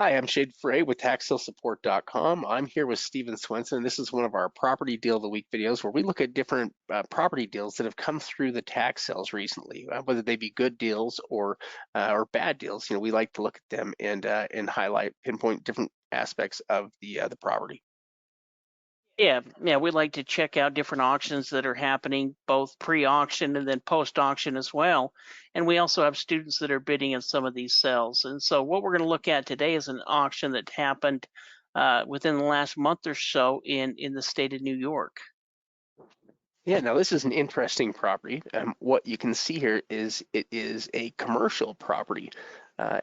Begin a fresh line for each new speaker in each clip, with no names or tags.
Hi, I'm Ferre with TaxSaleSupport.com. I'm here with Steven Swenson. This is one of our Property Deal of the Week videos where we look at different property deals that have come through the tax sales recently, whether they be good deals or bad deals. We like to look at them and highlight, pinpoint different aspects of the property.
Yeah, we like to check out different auctions that are happening, both pre-auction and then post-auction as well. And we also have students that are bidding in some of these sales. And so what we're going to look at today is an auction that happened within the last month or so in the state of New York.
Yeah, now this is an interesting property. What you can see here is it is a commercial property,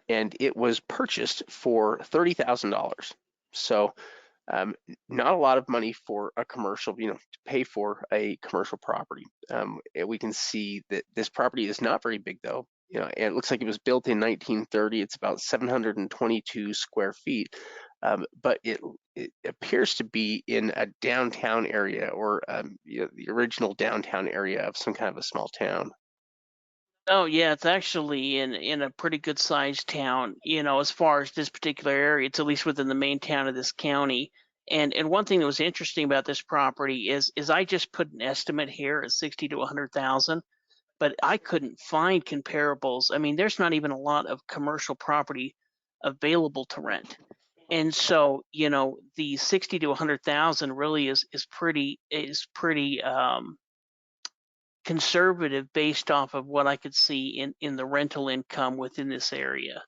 and it was purchased for $30,000. So not a lot of money for a commercial, to pay for a commercial property. And we can see that this property is not very big though. And it looks like it was built in 1930. It's about 722 square feet, but it appears to be in a downtown area or the original downtown area of some kind of a small town.
Oh yeah, it's actually in a pretty good sized town, as far as this particular area. It's at least within the main town of this county. And one thing that was interesting about this property is I just put an estimate here at 60 to 100,000, but I couldn't find comparables. I mean, there's not even a lot of commercial property available to rent. And so, the 60 to 100,000 really is pretty conservative based off of what I could see in the rental income within this area.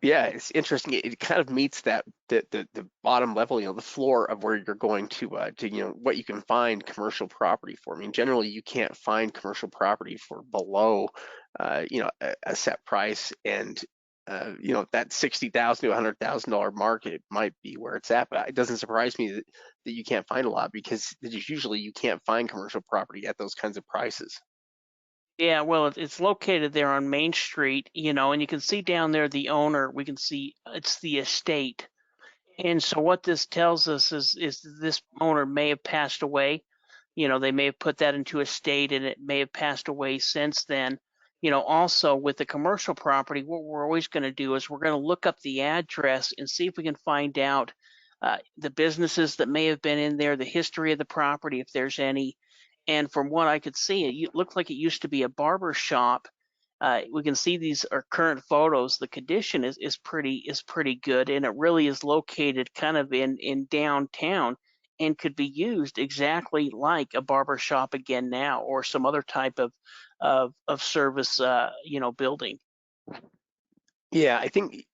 Yeah, it's interesting. It kind of meets that the bottom level, the floor of where you're going to what you can find commercial property for. I mean, generally you can't find commercial property for below a set price, and that 60,000 to $100,000 market might be where it's at. But it doesn't surprise me that you can't find a lot, because usually you can't find commercial property at those kinds of prices.
Yeah, well, it's located there on Main Street, and you can see down there the owner. We can see it's the estate. And so what this tells us is that this owner may have passed away. They may have put that into a state and it may have passed away since then. Also with the commercial property, what we're always going to do is we're going to look up the address and see if we can find out the businesses that may have been in there, the history of the property, if there's any. And from what I could see, it looked like it used to be a barber shop. We can see these are current photos. The condition is pretty good, and it really is located kind of in downtown and could be used exactly like a barber shop again now, or some other type of service building.
Yeah, I think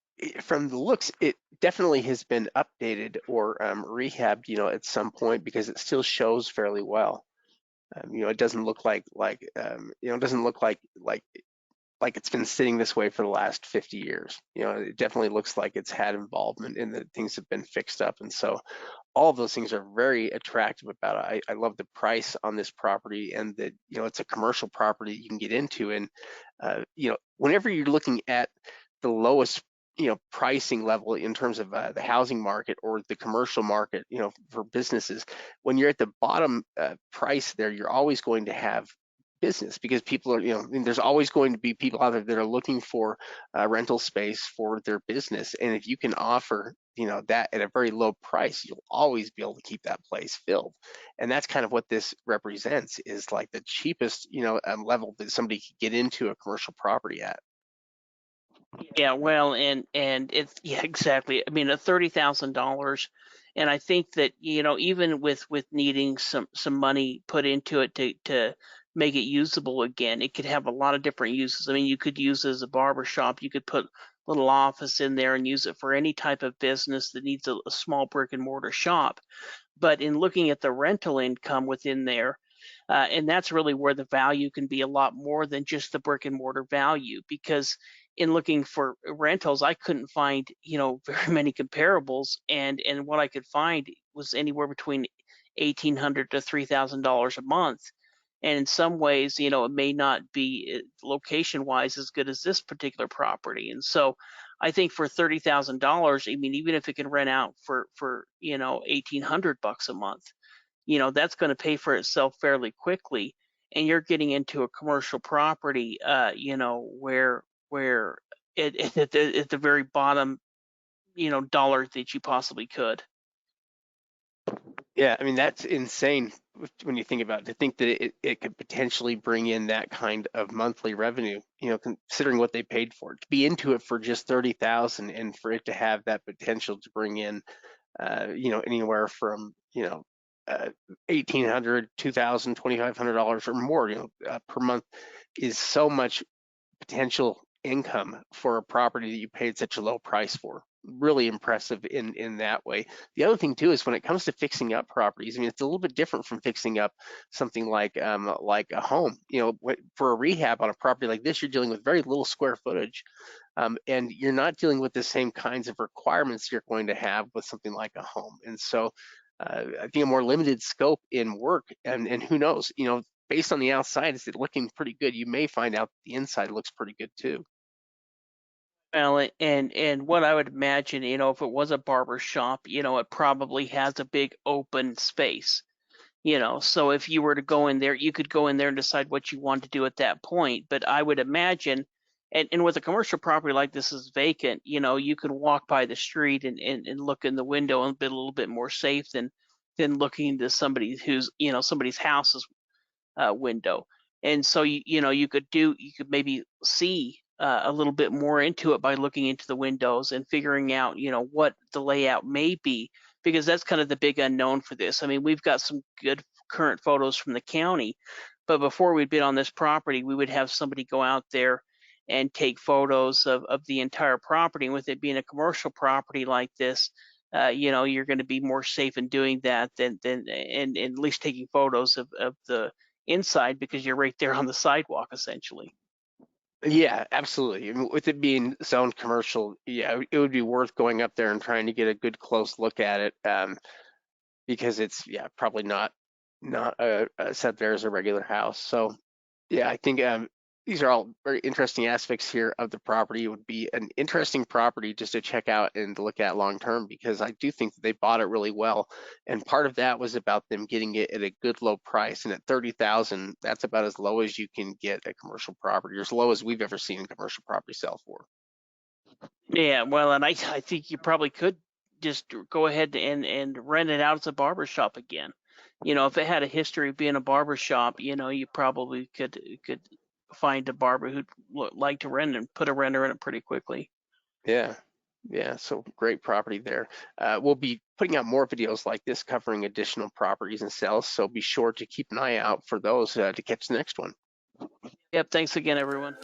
from the looks, it definitely has been updated or rehabbed, at some point, because it still shows fairly well. It doesn't look it doesn't look like it's been sitting this way for the last 50 years. It definitely looks like it's had involvement and that things have been fixed up. And so all of those things are very attractive about it. I love the price on this property, and that, it's a commercial property you can get into. And, whenever you're looking at the lowest, pricing level in terms of the housing market or the commercial market, for businesses, when you're at the bottom price there, you're always going to have business, because people are, I mean, there's always going to be people out there that are looking for rental space for their business. And if you can offer, that at a very low price, you'll always be able to keep that place filled. And that's kind of what this represents, is like the cheapest, level that somebody could get into a commercial property at.
Yeah, well, and it's yeah, exactly. I mean, a $30,000, and I think that even with needing some money put into it to make it usable again, it could have a lot of different uses. I mean, you could use it as a barber shop. You could put a little office in there and use it for any type of business that needs a small brick and mortar shop. But in looking at the rental income within there, and that's really where the value can be a lot more than just the brick and mortar value. Because in looking for rentals, I couldn't find very many comparables, and what I could find was anywhere between 1,800 to $3,000 a month. And in some ways, it may not be location wise as good as this particular property. And so I think for $30,000, I mean, even if it can rent out for 1,800 bucks a month, that's going to pay for itself fairly quickly. And you're getting into a commercial property, where at the very bottom dollar that you possibly could.
Yeah, I mean, that's insane when you think about it, to think that it could potentially bring in that kind of monthly revenue, considering what they paid for it, to be into it for just 30,000 and for it to have that potential to bring in, anywhere from, 1,800, 2,000, $2,500 or more, per month is so much potential income for a property that you paid such a low price for. Really impressive in that way. The other thing too is when it comes to fixing up properties, I mean, it's a little bit different from fixing up something like a home. For a rehab on a property like this, you're dealing with very little square footage, and you're not dealing with the same kinds of requirements you're going to have with something like a home. And so I think a more limited scope in work, and who knows, based on the outside, is it looking pretty good? You may find out the inside looks pretty good too.
Well, and what I would imagine, if it was a barber shop, it probably has a big open space. So if you were to go in there, you could go in there and decide what you want to do at that point. But I would imagine, and with a commercial property like this is vacant, you can walk by the street and look in the window and be a little bit more safe than looking into somebody's house's window. And so you could maybe see a little bit more into it by looking into the windows and figuring out what the layout may be, because that's kind of the big unknown for this. I mean, we've got some good current photos from the county, but before we'd been on this property, we would have somebody go out there and take photos of the entire property. And with it being a commercial property like this, you're going to be more safe in doing that than and at least taking photos of the inside, because you're right there on the sidewalk essentially.
Yeah, absolutely. I mean, with it being zoned commercial, yeah, it would be worth going up there and trying to get a good close look at it, because it's, yeah, probably not set there as a regular house. So yeah, I think these are all very interesting aspects here of the property. It would be an interesting property just to check out and to look at long term, because I do think that they bought it really well. And part of that was about them getting it at a good low price. And at 30,000, that's about as low as you can get a commercial property, or as low as we've ever seen a commercial property sell for.
Yeah, well, and I think you probably could just go ahead and rent it out as a barber shop again. If it had a history of being a barber shop, you probably could find a barber who'd like to rent and put a renter in it pretty quickly.
Yeah. Yeah, so great property there. We'll be putting out more videos like this covering additional properties and sales, so be sure to keep an eye out for those to catch the next one.
Yep, thanks again, everyone.